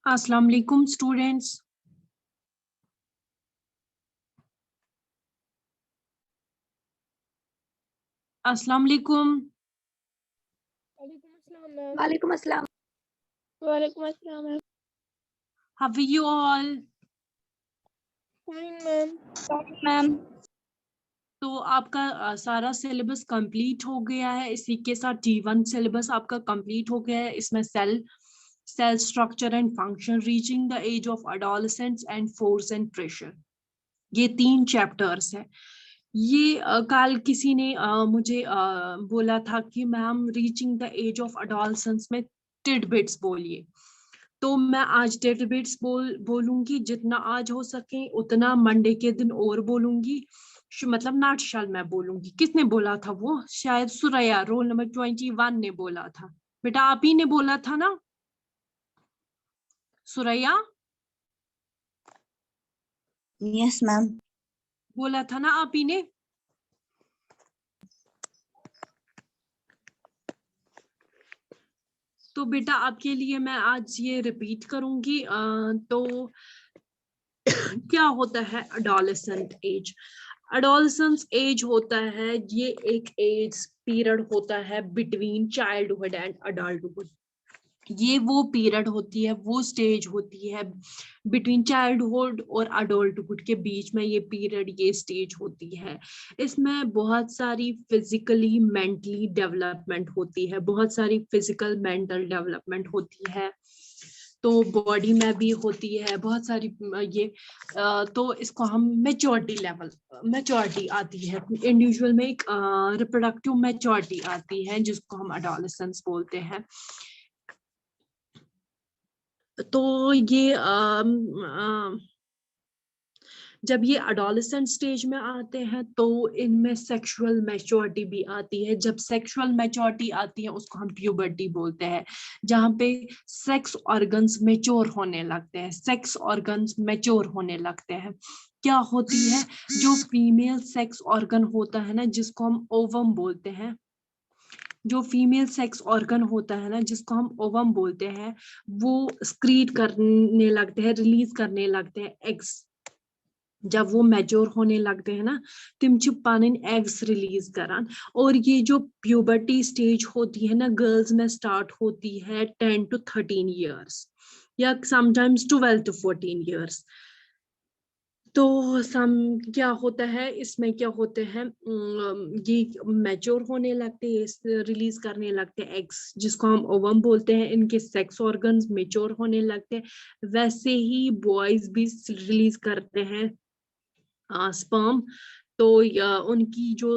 अस्सलाम वालेकुम स्टूडेंट्स। अस्सलाम वालेकुम। वालेकुम अस्सलाम। वालेकुम अस्सलाम ma'am. How are you all? Fine ma'am. Ma'am तो आपका सारा सिलेबस कंप्लीट हो गया है। इसी के साथ T1 सिलेबस आपका कंप्लीट हो गया है। इसमें cell structure and function, reaching the age of adolescence and force and pressure, ये 3 चैप्टर्स है। ये कल किसी ने मुझे बोला था कि ma'am reaching the age of adolescence में टिडबिट्स बोलिए। तो मैं आज टिडबिट्स बोलूंगी, जितना आज हो सके उतना। मंडे के दिन और बोलूंगी, मतलब नाटशल मैं बोलूंगी। किसने बोला था वो? शायद सुरैया, रोल नंबर 21 ने बोला था। बेटा आप ही ने बोला था ना सुरैया? Yes ma'am. बोला था ना आप ही ने? तो बेटा आपके लिए मैं आज ये रिपीट करूंगी। तो क्या होता है एडोलेसेंट एज? एडोलेसेंस एज होता है, ये एक एज पीरियड होता है बिटवीन चाइल्डहुड एंड अडल्टहुड। ये वो पीरियड होती है, वो स्टेज होती है बिटवीन चाइल्डहुड और अडल्टहुड के बीच में। ये पीरियड, ये स्टेज होती है। इसमें बहुत सारी फिजिकली मेंटली डेवलपमेंट होती है, बहुत सारी फिजिकल मेंटल डेवलपमेंट होती है। तो बॉडी में भी होती है बहुत सारी ये तो इसको हम मैच्योरिटी लेवल, मैच्योरिटी आती है इंडिविजुअल में, एक रिप्रोडक्टिव मैच्योरिटी आती है जिसको हम एडोलेसेंस बोलते हैं। तो ये जब ये एडोलेसेंट स्टेज में आते हैं तो इनमें सेक्सुअल मैच्योरिटी भी आती है। जब सेक्सुअल मैच्योरिटी आती है उसको हम प्यूबर्टी बोलते हैं, जहाँ पे सेक्स ऑर्गन्स मैच्योर होने लगते हैं। सेक्स ऑर्गन्स मैच्योर होने लगते हैं। क्या होती है? जो फीमेल सेक्स ऑर्गन होता है ना, जिसको हम ओवम बोलते हैं, जो फीमेल सेक्स ऑर्गन होता है ना जिसको हम ओवम बोलते हैं, वो स्क्रीट करने लगते हैं, रिलीज करने लगते हैं एग्स। जब वो मैच्योर होने लगते हैं ना, तिम च पानी एग्स रिलीज करान। और ये जो प्यूबर्टी स्टेज होती है ना गर्ल्स में, स्टार्ट होती है 10 to 13 ईयर्स या समटाइम्स 12 to 14 ईयर्स। तो क्या होता है इसमें, क्या होते हैं, ये मैच्योर होने लगते हैं, रिलीज करने लगते हैं एग्स जिसको हम ओवम बोलते हैं। इनके सेक्स ऑर्गन्स मैच्योर होने लगते हैं। वैसे ही बॉयज भी रिलीज करते हैं स्पर्म। तो उनकी जो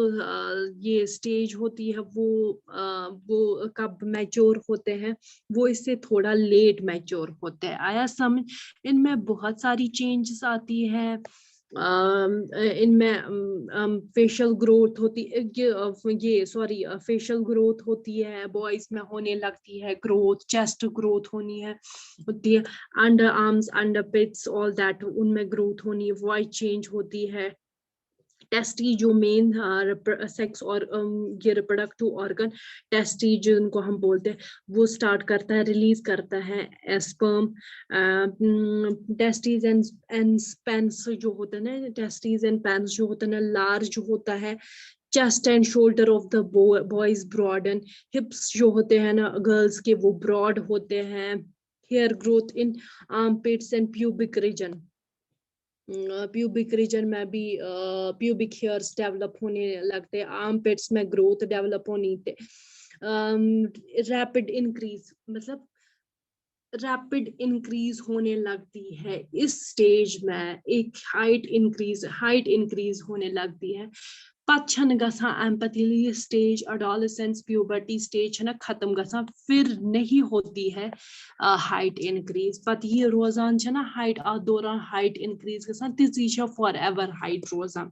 ये स्टेज होती है वो कब मैच्योर होते हैं? वो इससे थोड़ा लेट मैच्योर होते हैं। आया समझ? इनमें बहुत सारी चेंजेस आती है। इनमें फेशियल ग्रोथ होती ये सॉरी फेशियल ग्रोथ होती है, बॉयज में होने लगती है ग्रोथ, चेस्ट ग्रोथ होती है, under arms, under pits, all that उनमें ग्रोथ होनी है, वॉइस चेंज होती है। टेस्टी जो मेन सेक्स और ये रिप्रोडक्टिव ऑर्गन टेस्टी जिनको हम बोलते हैं, वो स्टार्ट करता है, रिलीज करता है स्पर्म। टेस्टीज एंड पेंस जो होता है ना, टेस्टीज एंड पेंस जो होता है ना, लार्ज होता है। Chest and shoulder of the boys broaden. Hips जो होते हैं ना गर्ल्स के, वो ब्रॉड होते हैं। Hair growth in armpits and pubic region. Pubic region में भी प्यूबिक हेयर्स डेवलप होने लगते हैं। आर्मपिट्स में ग्रोथ डेवलप होनी थे। रैपिड इंक्रीज, मतलब रैपिड इंक्रीज होने लगती है इस स्टेज में। एक हाइट इंक्रीज होने लगती है। पछन गसा empathy stage, adolescence puberty stage है ना खत्म गसा, फिर नहीं होती है हाइट इंक्रीज। पत ये रोजान है ना हाइट दौरान हाइट इंक्रीज गसा, तिजी फॉर एवर हाइट रोजान।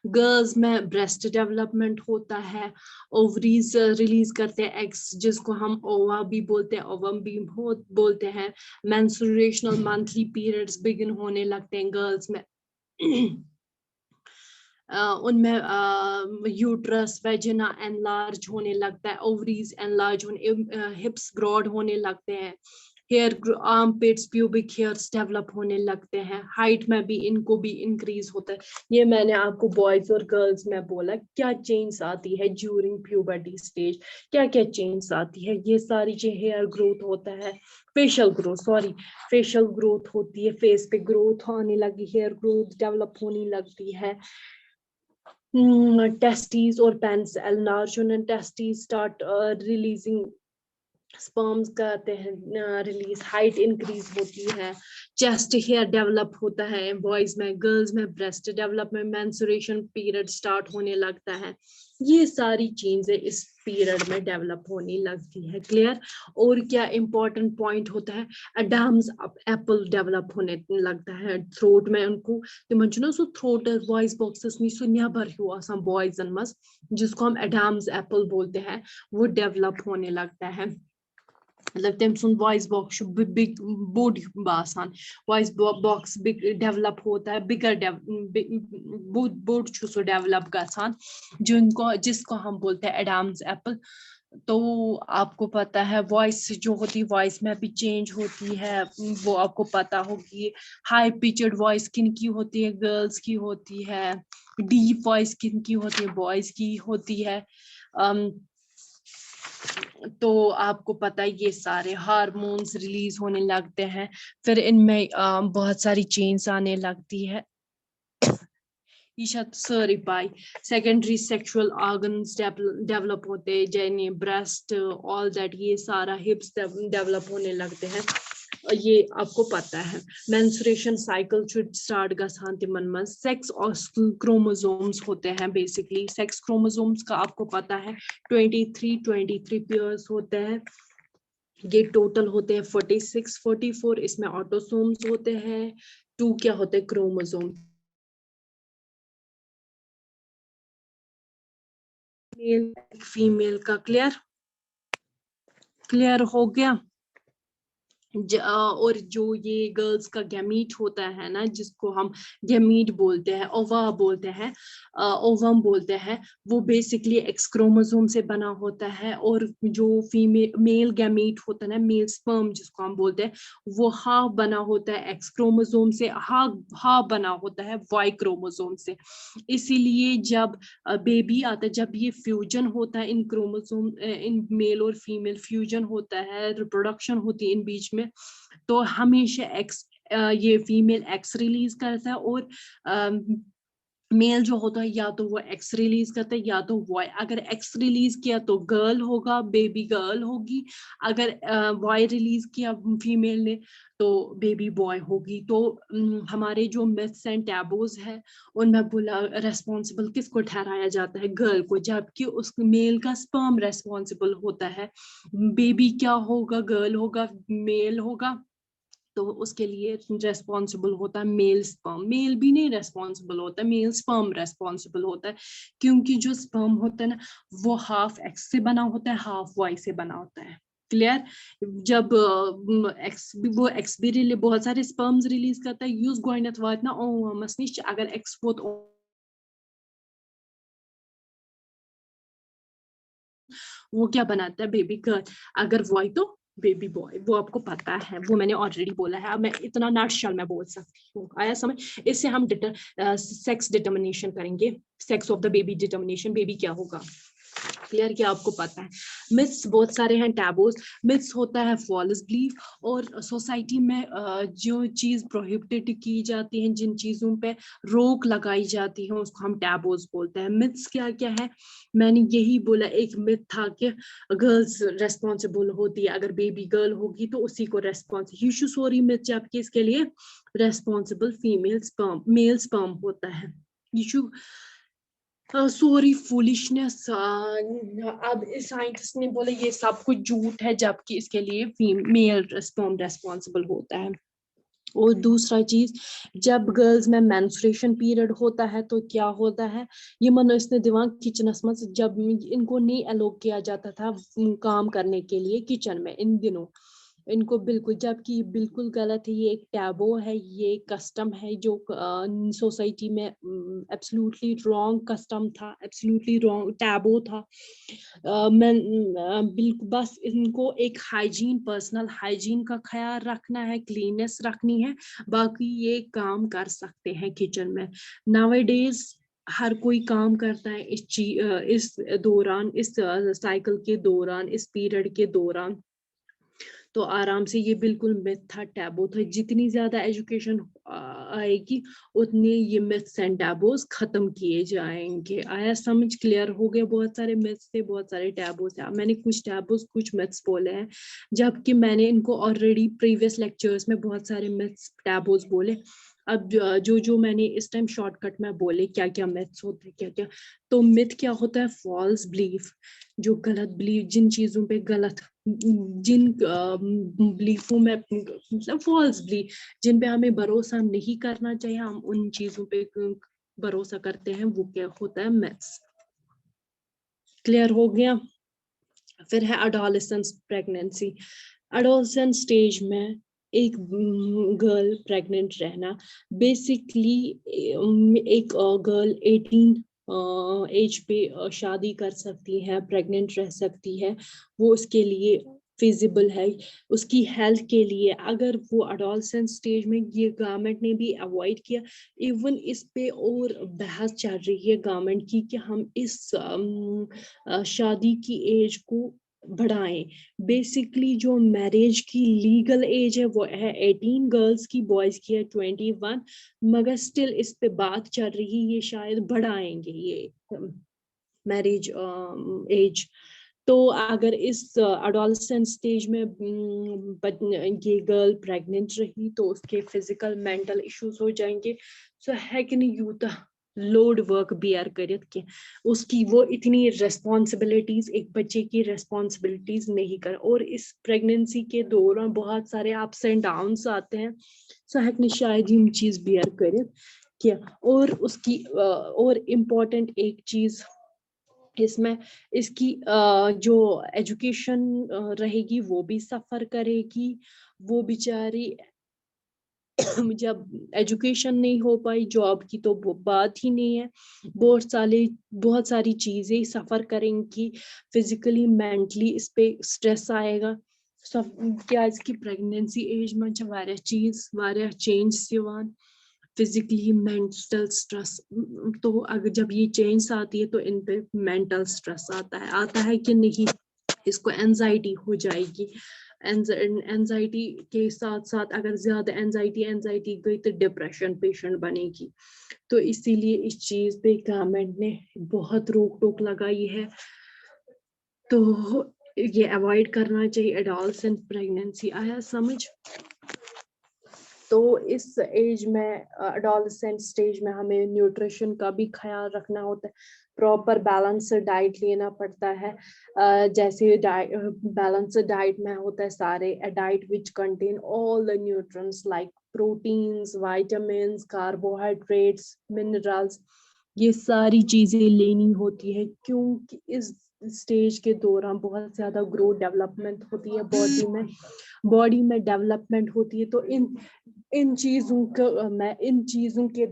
गर्ल्स में ब्रेस्ट डेवलपमेंट होता है। ओवरीज रिलीज करते हैं एग्स जिसको हम ओवा भी बोलते हैं, ओवम भी बोलते हैं। मेंस्ट्रुएशनल मंथली पीरियड्स बिगिन होने लगते हैं गर्ल्स में। उनमें यूट्रस वेजिना एनलार्ज होने लगता है, ओवरीज एनलार्ज होने, हिप्स ब्रॉड होने लगते हैं। Hair armpits pubic hairs develop होने लगते हैं, हाइट में भी इनको भी इंक्रीज होता है। ये मैंने आपको बॉयज और गर्ल्स में बोला क्या चेंज आती है ड्यूरिंग प्यूबर्टी स्टेज, क्या क्या चेंज आती है। ये सारी चीजें, हेयर ग्रोथ होता है, फेशियल ग्रोथ होती है, फेस पे ग्रोथ होने लगी, हेयर ग्रोथ डेवलप होने लगती है। टेस्टीज और पेन्स एनलार्ज होने, टेस्टीज स्टार्ट रिलीजिंग स्पर्म्स करते हैं रिलीज, हाइट इंक्रीज होती है, चेस्ट हेयर डेवलप होता है बॉयज में, गर्ल्स में breast development, menstruation period start होने लगता है। ये सारी चीजें इस पीरियड में डेवलप होने लगती है। क्लियर। और क्या इंपॉर्टेंट पॉइंट होता है, एडम्स एप्पल डेवलप होने लगता है थ्रोट में उनको, सो थ्रोट वॉइस बॉक्सेस में सो नेबर ह्यू आसान बॉयजन मस, जिसको हम एडम्स एप्पल बोलते हैं, वो डेवलप होने लगता है। मतलब तम सुन वॉइस बॉक्स बिग बोड बासान, वॉइस बॉक्स बिग डेवलप होता है, बिगर बोड सो डेवलप गसान, जिसको हम बोलते हैं एडम्स एप्पल। तो आपको पता है वॉइस जो होती है, वॉइस में भी चेंज होती है, वो आपको पता होगी। हाई पिचड वॉइस किन की होती है, गर्ल्स की होती है। डीप वॉइस किन की होती है, बॉयज की होती है। तो आपको पता है ये सारे हार्मोन्स रिलीज होने लगते हैं, फिर इनमें बहुत सारी चेंज आने लगती है। सारी पाई सेकेंडरी सेक्सुअल ऑर्गन्स डेवलप होते हैं, जैसे ब्रेस्ट, ऑल दैट, ये सारा हिप्स डेवलप होने लगते हैं। ये आपको पता है। मेंस्ट्रुएशन साइकिल स्टार्ट गसान तिमन मन, सेक्स और क्रोमोसोम्स होते हैं। बेसिकली सेक्स क्रोमोसोम्स का आपको पता है 23 पेयर्स होते हैं, ये टोटल होते हैं 44, इसमें ऑटोसोम्स होते हैं, 2 क्या होते हैं क्रोमोसोम, मेल फीमेल का। क्लियर हो गया। और जो ये गर्ल्स का गैमीट होता है ना, जिसको हम गैमीट बोलते हैं, ओवा बोलते हैं, ओवम बोलते हैं, वो बेसिकली एक्स क्रोमोसोम से बना होता है। और जो फीमेल मेल गैमीट होता है ना, मेल स्पर्म जिसको हम बोलते हैं, वो हाफ बना होता है एक्स क्रोमोसोम से, हाफ बना होता है वाई क्रोमोसोम से। इसीलिए जब बेबी आता है, जब ये फ्यूजन होता है इन क्रोमोसोम, इन मेल और फीमेल फ्यूजन होता है, रिप्रोडक्शन होती है इन बीच में, तो हमेशा एक्स, ये फीमेल एक्स रिलीज करता है, और मेल जो होता है या तो वो एक्स रिलीज करता है या तो वाई। अगर एक्स रिलीज किया तो गर्ल होगा, बेबी गर्ल होगी। अगर वाई रिलीज किया फीमेल ने तो बेबी बॉय होगी। तो हमारे जो मिथ्स एंड टैबूज है उनमें बोला रेस्पॉन्सिबल किसको ठहराया जाता है, गर्ल को, जबकि उस मेल का स्पर्म रेस्पॉन्सिबल होता है। बेबी क्या होगा, गर्ल होगा, मेल होगा, तो उसके लिए रेस्पॉन्सिबल होता है मेल स्पर्म। मेल भी नहीं रेस्पॉन्सिबल होता है, मेल स्पर्म रेस्पॉन्सिबल होता है, क्योंकि जो स्पर्म होता है ना, वो हाफ एक्स से बना होता है, हाफ वाई से बना होता है। क्लियर। जब वो एक्स भी बहुत सारे स्पर्म्स रिलीज करता है, यूज गोइनथ वात ना ओवमस निश, अगर एक्स वो क्या बनाता है, बेबी गर्ल। अगर वाई तो बेबी बॉय। वो आपको पता है, वो मैंने ऑलरेडी बोला है। अब मैं इतना नटशल में बोल सकती हूँ, आया समझ। इससे हम सेक्स डिटर्मिनेशन करेंगे, sex of the baby determination, baby क्या होगा। क्लियर। क्या आपको पता है। मिथ्स बहुत सारे हैं, टैबूज। मिथ्स होता है फॉल्स बिलीफ, और सोसाइटी में जो चीज प्रोहिबिटेड की जाती है, जिन चीजों पे रोक लगाई जाती है, उसको हम टैबूज बोलते हैं। मिथ्स क्या क्या है, मैंने यही बोला। एक मिथ था कि गर्ल्स रेस्पॉन्सिबल होती है, अगर बेबी गर्ल होगी तो उसी को यूशुसोरी मिथ, जबकि इसके लिए responsible female sperm, mail sperm होता है। यीशु सॉरी फूलिशनेस। अब साइंटिस्ट ने बोला ये सब कुछ झूठ है, जबकि इसके लिए फीमेल स्पर्म रेस्पॉन्सिबल होता है। और दूसरा चीज, जब गर्ल्स में मेंस्ट्रुएशन पीरियड होता है तो क्या होता है, ये मनो इसने दिमाग किचन में, जब इनको नहीं अलोक किया जाता था काम करने के लिए किचन में इन दिनों, इनको बिल्कुल, जबकि ये बिल्कुल गलत है। ये एक टैबू है, ये कस्टम है जो सोसाइटी में एब्सोल्युटली रॉन्ग कस्टम था, एब्सोल्युटली रॉन्ग टैबू था। मैं बिल्कुल बस इनको एक हाइजीन, पर्सनल हाइजीन का ख्याल रखना है, क्लीननेस रखनी है, बाकी ये काम कर सकते हैं किचन में। नाउअडेज हर कोई काम करता है इस दौरान, इस साइकिल के दौरान, इस पीरियड के दौरान। तो आराम से, ये बिल्कुल मिथ था, टैबू था। जितनी ज्यादा एजुकेशन आएगी उतने ये मिथ्स एंड टैबूज खत्म किए जाएंगे। आया समझ? क्लियर हो गया? बहुत सारे मिथ्स थे, बहुत सारे टैबूज थे। मैंने कुछ टैबूज कुछ मिथ्स बोले हैं, जबकि मैंने इनको ऑलरेडी प्रीवियस लेक्चर्स में बहुत सारे मिथ्स टैबूज बोले। अब जो मैंने इस टाइम शॉर्टकट में बोले क्या क्या मिथ्स होते हैं, क्या क्या। तो मिथ क्या होता है? फॉल्स बिलीफ, जो गलत बिलीफ, जिन चीजों पे गलत, जिन बिलीफों में, मतलब फॉल्स बिलीफ, जिन पे हमें भरोसा नहीं करना चाहिए, हम उन चीजों पे भरोसा करते हैं, वो क्या होता है? मिथ्स। क्लियर हो गया? फिर है एडोलेसेंस प्रेगनेंसी। एडोलेसेंस स्टेज में एक गर्ल प्रेग्नेंट रहना, बेसिकली एक गर्ल 18 एज पे शादी कर सकती है, प्रेग्नेंट रह सकती है, वो उसके लिए फिजिबल है, उसकी हेल्थ के लिए। अगर वो एडोलेसेंस स्टेज में, ये गवर्नमेंट ने भी अवॉइड किया, इवन इस पे और बहस चल रही है गवर्नमेंट की कि हम इस शादी की एज को बढ़ाएं। बेसिकली जो मैरिज की लीगल एज है वो है 18, गर्ल्स की, बॉयज की है 21, मगर स्टिल इस पे बात चल रही है, ये शायद बढ़ाएंगे ये मैरिज एज। तो अगर इस एडोलेसेंट स्टेज में ये गर्ल प्रेग्नेंट रही तो उसके फिजिकल मेंटल इश्यूज हो जाएंगे। सो है कि नहीं, यूता लोड वर्क बियर करित कि उसकी वो इतनी रेस्पॉन्सिबिलिटीज, एक बच्चे की रेस्पॉन्सिबिलिटीज नहीं कर। और इस प्रेगनेंसी के दौरान बहुत सारे अप्स एंड डाउन्स आते हैं, सो है कि नहीं शायद ये चीज बियर करित किया। और उसकी और इम्पोर्टेंट एक चीज इसमें, इसकी जो एजुकेशन रहेगी वो भी सफर करेगी। वो बेचारी जब एजुकेशन नहीं हो पाई, जॉब की तो बात ही नहीं है। बहुत सारी चीजें सफर करेंगी, फिजिकली, मेंटली इस पे स्ट्रेस आएगा। सब क्या इसकी प्रेगनेंसी एज में चेंज फिजिकली, मेंटल स्ट्रेस। तो अगर जब ये चेंज आती है तो इन पे मेंटल स्ट्रेस आता है कि नहीं? इसको एंजाइटी हो जाएगी। एंजाइटी के साथ साथ अगर ज्यादा एंजाइटी गई तो डिप्रेशन पेशेंट बनेगी। तो इसीलिए इस चीज पे गवर्नमेंट ने बहुत रोक टोक लगाई है। तो ये अवॉइड करना चाहिए एडोलसेंट प्रेगनेंसी। आया समझ? तो इस एज में, एडोलसेंट स्टेज में, हमें न्यूट्रिशन का भी ख्याल रखना होता है, प्रॉपर बैलेंस डाइट लेना पड़ता है। जैसे बैलेंस डाइट में होता है सारे diet which contain all the nutrients like proteins, vitamins, carbohydrates, minerals, ये सारी चीजें लेनी होती है, क्योंकि इस स्टेज के दौरान बहुत ज्यादा ग्रोथ डेवलपमेंट होती है बॉडी में डेवलपमेंट होती है। तो इन चीजों के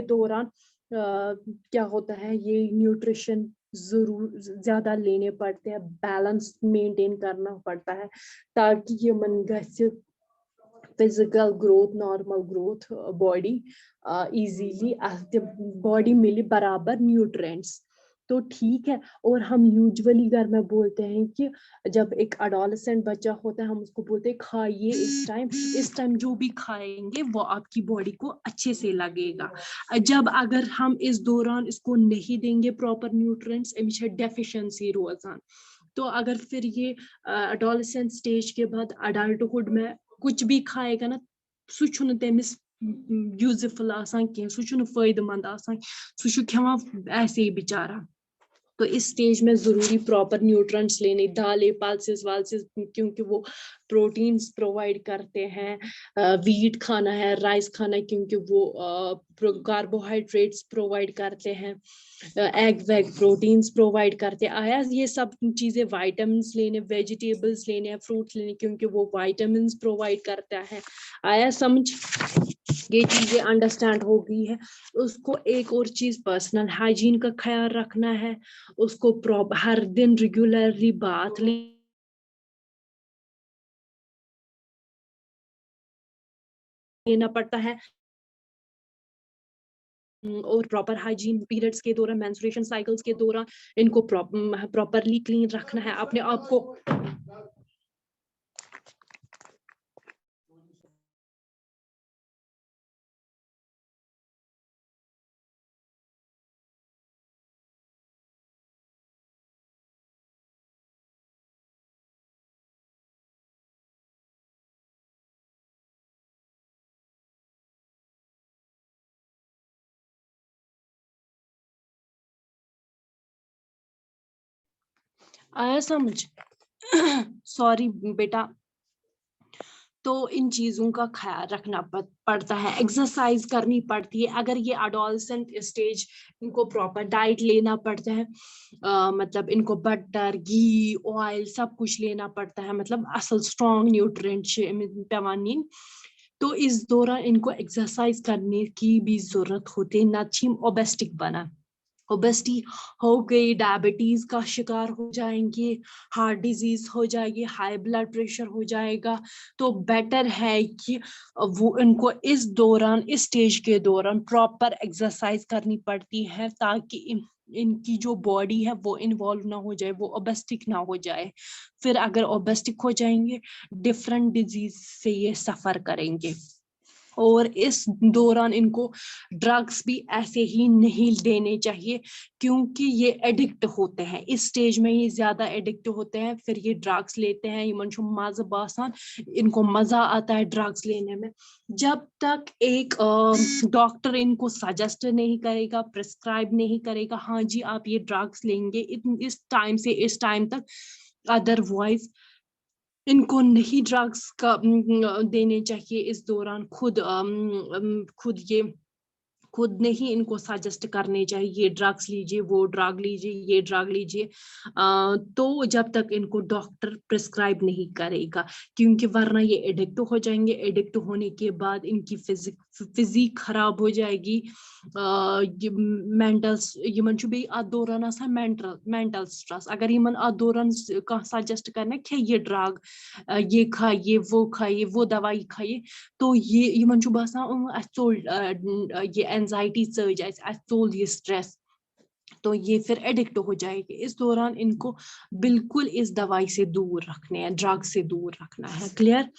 दौरान क्या होता है, ये न्यूट्रिशन जरूर ज्यादा लेने पड़ते हैं, बैलेंस मेंटेन करना पड़ता है, ताकि ये मन गए physical growth, normal growth, body easily body मिले बराबर न्यूट्रिएंट्स। तो ठीक है। और हम यूजुअली घर में बोलते हैं कि जब एक एडोलेसेंट बच्चा होता है हम उसको बोलते हैं खाइए इस टाइम जो भी खाएंगे वो आपकी बॉडी को अच्छे से लगेगा। जब अगर हम इस दौरान इसको नहीं देंगे प्रॉपर न्यूट्रिएंट्स, अमिश डेफिशिएंसी रोजान। तो अगर फिर ये एडोलेसेंट स्टेज के बाद अडल्टहुड में कुछ भी खाएगा ना, सु तमिस यूजफुल आसान कह, सु फायदेमंद आसान, सु खेवान ऐसे ही बेचारा। तो इस स्टेज में जरूरी प्रॉपर न्यूट्रिएंट्स लेने, दालें, पल्सेस वाल्सेस, क्योंकि वो प्रोटीन्स प्रोवाइड करते हैं, वीट खाना है, राइस खाना है क्योंकि वो कार्बोहाइड्रेट्स प्रोवाइड करते हैं, एग वैग प्रोटीन्स प्रोवाइड करते हैं। आया ये सब चीजें, विटामिन्स लेने, वेजिटेबल्स लेने, फ्रूट्स लेने क्योंकि वो विटामिन्स प्रोवाइड करता है। आया समझ? ये चीजें अंडरस्टैंड हो गई है। उसको एक और चीज, पर्सनल हाइजीन का ख्याल रखना है, उसको हर दिन रेगुलरली बाथ लेना पड़ता है, और प्रॉपर हाइजीन पीरियड्स के दौरान, मेंस्ट्रुएशन साइकिल्स के दौरान इनको प्रॉपरली क्लीन रखना है अपने आप को। आया समझ? सॉरी बेटा। तो इन चीजों का ख्याल रखना पड़ता है, एक्सरसाइज करनी पड़ती है। अगर ये एडोलसेंट स्टेज, इनको प्रॉपर डाइट लेना पड़ता है, मतलब इनको बटर, घी, ऑयल सब कुछ लेना पड़ता है, मतलब असल स्ट्रॉन्ग न्यूट्रिएंट पेवानी। तो इस दौरान इनको एक्सरसाइज करने की भी जरूरत होती है, नचीम ओबेस्टिक बना, ओबेसिटी हो गई, डायबिटीज का शिकार हो जाएंगे, हार्ट डिजीज हो जाएगी, हाई ब्लड प्रेशर हो जाएगा। तो बेटर है कि वो इनको इस दौरान, इस स्टेज के दौरान प्रॉपर एक्सरसाइज करनी पड़ती है, ताकि इनकी जो बॉडी है वो इन्वॉल्व ना हो जाए, वो ओबेस्टिक ना हो जाए। फिर अगर ओबेस्टिक हो जाएंगे, डिफरेंट डिजीज से ये सफर करेंगे। और इस दौरान इनको ड्रग्स भी ऐसे ही नहीं देने चाहिए, क्योंकि ये एडिक्ट होते हैं, इस स्टेज में ये ज्यादा एडिक्ट होते हैं, फिर ये ड्रग्स लेते हैं, मजा बासान, इनको मजा आता है ड्रग्स लेने में। जब तक एक डॉक्टर इनको सजेस्ट नहीं करेगा, प्रिस्क्राइब नहीं करेगा, हाँ जी आप ये ड्रग्स लेंगे इस टाइम से इस टाइम तक, अदरवाइज इनको नहीं ड्रग्स का देने चाहिए इस दौरान। खुद ये खुद नहीं इनको सजेस्ट करने चाहिए, ये ड्रग्स लीजिए, वो ड्रग लीजिए, ये ड्रग लीजिए, तो जब तक इनको डॉक्टर प्रिस्क्राइब नहीं करेगा, क्योंकि वरना ये एडिक्ट हो जाएंगे। एडिक्ट होने के बाद इनकी फिजिक खराब हो जाएगी, मेंटल दौरान मेंटल स्ट्रेस, अगर दौरान सजेस्ट करना कि ये ड्रग, ये खाइए, वो दवाई खाइए, तो ये बसान ये एंजाइटी सर्ज ये स्ट्रेस, तो ये फिर एडिक्ट हो जाएगी। इस दौरान इनको बिल्कुल इस दवाई से दूर रखने हैं, ड्रग से दूर रखना है। Clear?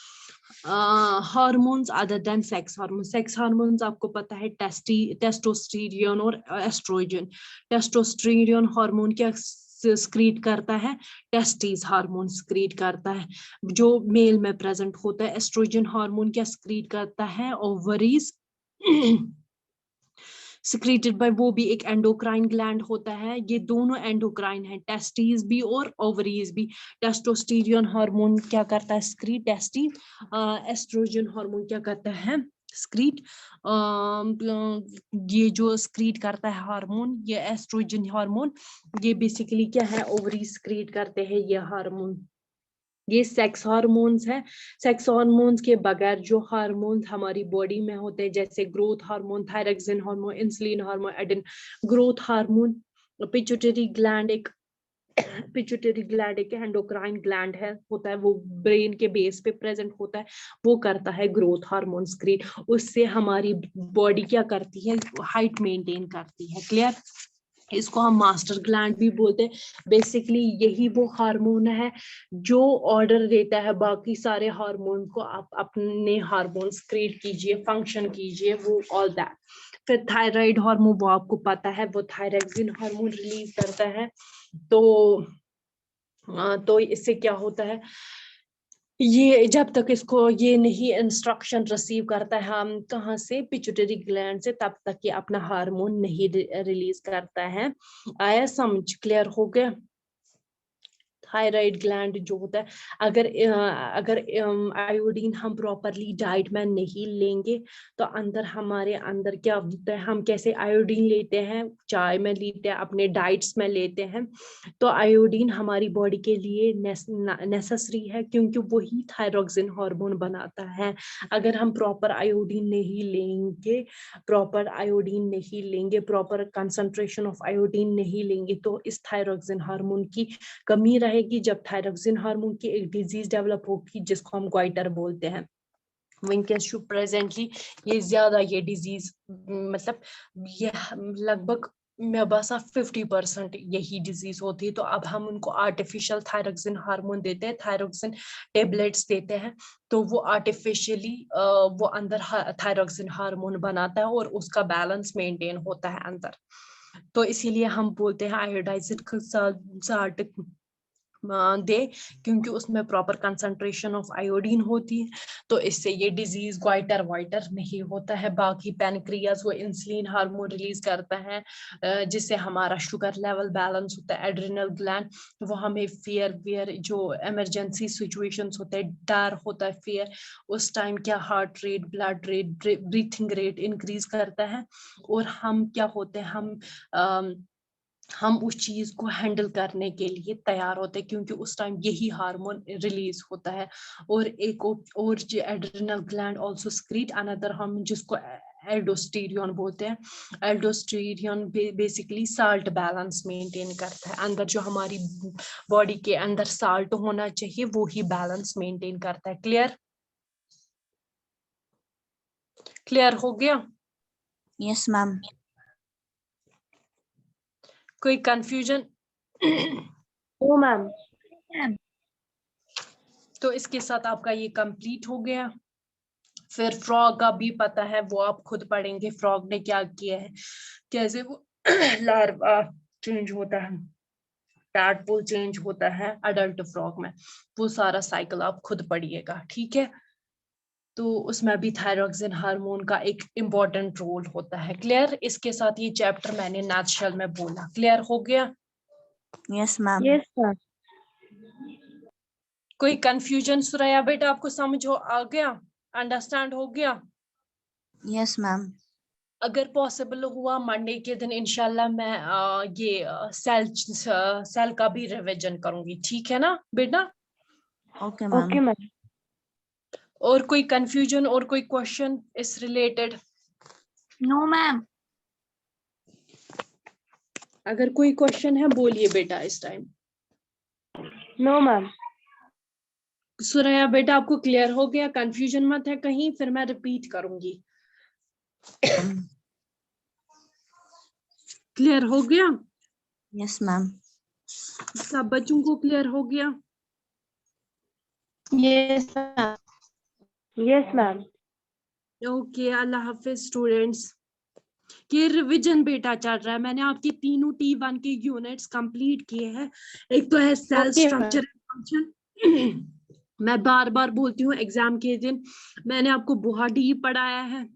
Hormones other than sex hormones आपको पता है, टेस्टोस्टेरोन और एस्ट्रोजन। टेस्टोस्टेरोन हार्मोन क्या स्क्रीट करता है? टेस्टिस हार्मोन स्क्रीट करता है, जो मेल में प्रेजेंट होता है। एस्ट्रोजन हार्मोन क्या स्क्रीट करता है? ओवरीज सिक्रेटेड बाय, वो भी एक एंडोक्राइन ग्लैंड होता है। ये दोनों एंडोक्राइन है, टेस्टिस भी और ओवरीज भी। टेस्टोस्टेरोन हार्मोन क्या करता है? स्क्रीट टेस्टी। एस्ट्रोजन हार्मोन क्या करता है? स्क्रीट। ये जो स्क्रीट करता है हार्मोन, ये एस्ट्रोजन हार्मोन, ये बेसिकली क्या है? ओवरीज स्क्रीट करते हैं ये हार्मोन। ये सेक्स हार्मोन्स है। सेक्स हार्मोन्स के बगैर जो हार्मोन्स हमारी बॉडी में होते हैं, जैसे growth hormone, thyroxine hormone, insulin hormone, Adin growth hormone, pituitary gland एक एंडोक्राइन ग्लैंड है, होता है, वो ब्रेन के बेस पे प्रेजेंट होता है, वो करता है ग्रोथ हार्मोन स्क्रीन। उससे हमारी बॉडी क्या करती है? हाइट मेंटेन करती है। क्लियर? इसको हम मास्टर ग्लैंड भी बोलते हैं। बेसिकली यही वो हार्मोन है जो ऑर्डर देता है बाकी सारे हार्मोन को, आप अपने हार्मोन क्रिएट कीजिए, फंक्शन कीजिए, वो ऑल दैट। फिर थायराइड हार्मोन, वो आपको पता है, वो थायरॉक्सिन हार्मोन रिलीज करता है। तो इससे क्या होता है? ये जब तक इसको ये नहीं इंस्ट्रक्शन रिसीव करता है हम कहाँ से, पिट्यूटरी ग्लैंड से, तब तक ये अपना हार्मोन नहीं रिलीज करता है। आया समझ? क्लियर हो गया? थायराइड ग्लैंड जो होता है, अगर आयोडीन हम प्रॉपरली डाइट में नहीं लेंगे तो हमारे अंदर क्या होता है, हम कैसे आयोडीन लेते हैं, चाय में लेते हैं, अपने डाइट्स में लेते हैं, तो आयोडीन हमारी बॉडी के लिए नेसेसरी है, क्योंकि वही थायरोक्सिन हार्मोन बनाता है। अगर हम प्रॉपर आयोडीन नहीं लेंगे, प्रॉपर कंसंट्रेशन ऑफ आयोडीन नहीं लेंगे, तो इस थायरोक्सिन हार्मोन की कमी रहेगी। जब थायरोक्सिन हार्मोन की एक डिजीज डेवलप होगी जिसको हम ग्वाइटर बोलते हैं, विंकेस प्रेजेंटली ये ज्यादा ये डिजीज, मतलब ये लगभग मैं बसा 50% यही डिजीज होती है। तो अब हम उनको आर्टिफिशियल थायरोक्सिन हार्मोन देते हैं, थायरोक्सिन टेबलेट्स देते हैं, तो वो आर्टिफिशियली वो अंदर थायरोक्सिन हार्मोन बनाता है और उसका बैलेंस मेंटेन होता है अंदर। तो इसीलिए हम बोलते हैं आयोडाइज्ड साल्ट दे, क्योंकि उसमें प्रॉपर कंसंट्रेशन ऑफ आयोडीन होती है, तो इससे ये डिजीज ग्वाइटर वाइटर नहीं होता है। बाकी पैनक्रियाज वो इंसुलिन हार्मोन रिलीज करता है, जिससे हमारा शुगर लेवल बैलेंस होता है। एड्रिनल ग्लैंड वो हमें फियर जो इमरजेंसी सिचुएशंस होते हैं, डर होता है, फियर, उस टाइम क्या heart rate, blood rate, breathing rate increase करता है, और हम क्या होते हैं, हम उस चीज को हैंडल करने के लिए तैयार होते हैं, क्योंकि उस टाइम यही हार्मोन रिलीज होता है। और एक और जो एड्रिनल ग्लैंड आल्सो स्क्रीट अनदर, हम जिसको एल्डोस्टेरियन बोलते हैं। एल्डोस्टेरियन बेसिकली साल्ट बैलेंस मेंटेन करता है। अंदर जो हमारी बॉडी के अंदर साल्ट होना चाहिए वो ही बैलेंस मेंटेन करता है। क्लियर हो गया? Yes ma'am. कोई कंफ्यूजन? ओ मैम। तो इसके साथ आपका ये कंप्लीट हो गया। फिर फ्रॉग का भी पता है, वो आप खुद पढ़ेंगे फ्रॉग ने क्या किया है, कैसे वो लार्वा चेंज होता है, टैडपोल चेंज होता है अडल्ट फ्रॉग में, वो सारा साइकिल आप खुद पढ़िएगा, ठीक है? तो उसमें भी थायरोक्सिन हार्मोन का एक इम्पोर्टेंट रोल होता है। क्लियर? इसके साथ ये चैप्टर मैंने नैचुरल में बोला। क्लियर हो गया? Yes ma'am. Yes ma'am. कोई कंफ्यूजन सुरैया बेटा, आपको समझ आ गया, अंडरस्टैंड हो गया? Yes ma'am. अगर पॉसिबल हुआ मंडे के दिन इंशाल्लाह मैं ये सेल का भी रिवीजन करूंगी, ठीक है ना बेटा? Okay ma'am. Okay ma'am. और कोई कंफ्यूजन और कोई क्वेश्चन इस रिलेटेड? No ma'am. अगर कोई क्वेश्चन है बोलिए बेटा इस टाइम। No ma'am. सुरैया बेटा आपको क्लियर हो गया? कंफ्यूजन मत है कहीं? फिर मैं रिपीट करूंगी। क्लियर हो गया? Yes ma'am. सब बच्चों को क्लियर हो गया? Yes ma'am. Yes ma'am. Okay, अल्लाह हाफिज स्टूडेंट्स। ये रिवीजन बेटा चल रहा है, मैंने आपकी तीनों T1 के यूनिट्स कंप्लीट किए हैं। एक तो है cell okay structure and function, मैं बार बार बोलती हूँ एग्जाम के दिन मैंने आपको बहुत डीप पढ़ाया है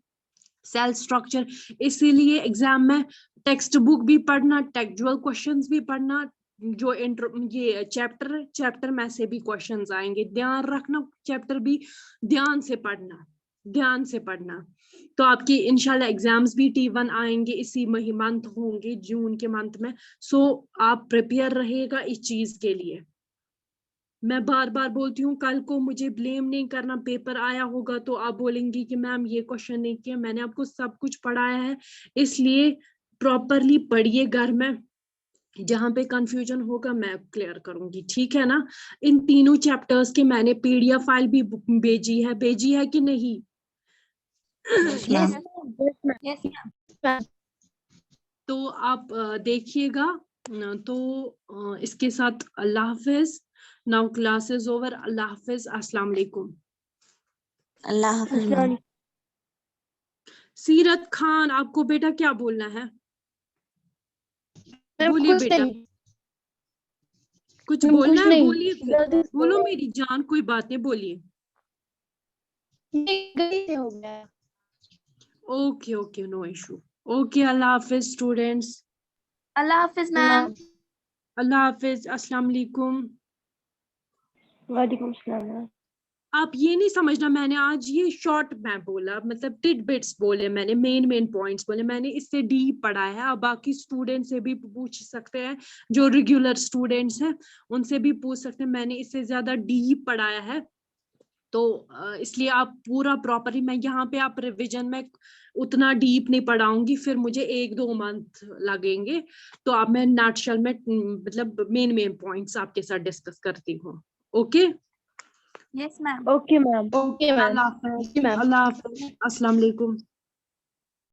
सेल स्ट्रक्चर, इसीलिए एग्जाम में टेक्स्ट बुक भी पढ़ना, टेक्सचुअल क्वेश्चंस भी पढ़ना, जो ये चैप्टर में से भी क्वेश्चंस आएंगे, ध्यान रखना, चैप्टर भी ध्यान से पढ़ना। तो आपकी इंशाल्लाह एग्जाम्स भी T1 आएंगे, इसी मंथ होंगे, जून के मंथ में। सो आप प्रिपेयर रहेगा इस चीज के लिए। मैं बार बार बोलती हूँ, कल को मुझे ब्लेम नहीं करना, पेपर आया होगा तो आप बोलेंगी कि मैम ये क्वेश्चन नहीं किया, मैंने आपको सब कुछ पढ़ाया है, इसलिए प्रॉपरली पढ़िए घर में, जहां पे कंफ्यूजन होगा मैं क्लियर करूंगी, ठीक है ना? इन तीनों चैप्टर्स के मैंने PDF फाइल भी भेजी है कि नहीं? Yes ma'am. Yes ma'am. तो आप देखिएगा। तो इसके साथ अल्लाह हाफिज। Now class is over. अल्लाह हाफिज, अस्सलाम वालेकुम। अल्लाह हाफिज मैम। सीरत खान, आपको बेटा क्या बोलना है? बोलिए कुछ बेटा। नहीं। कुछ मैम, बोलना कुछ है नहीं। बोलिए फिर। जल्दी से बोलो मेरी जान, कोई बात नहीं, बोलिए। ये गलती से हो गया। Okay okay, no issue. Okay, अल्लाह हाफिज स्टूडेंट्स। अल्लाह हाफिज मैम। अल्लाह हाफिज, अस्सलाम वालेकुम। वालेकुम सलाम मैम। आप ये नहीं समझना, मैंने आज ये शॉर्ट में बोला, मतलब टिडबिट्स बोले मैंने, मेन पॉइंट्स बोले मैंने, इससे डीप पढ़ा है। अब बाकी स्टूडेंट से भी पूछ सकते हैं, जो रेगुलर स्टूडेंट्स हैं उनसे भी पूछ सकते हैं, मैंने इससे ज्यादा डीप पढ़ाया है। तो इसलिए आप पूरा प्रॉपरली, मैं यहाँ पे आप रिवीजन में उतना डीप नहीं पढ़ाऊंगी, फिर मुझे 1-2 मंथ लगेंगे। तो अब मैं नटशेल में मतलब मेन पॉइंट्स आपके साथ डिस्कस करती हूँ। Okay yes ma'am. Okay ma'am. Okay, अल्लाह हाफिज, ओके मैम। अल्लाह हाफिज, अस्सलाम वालेकुम।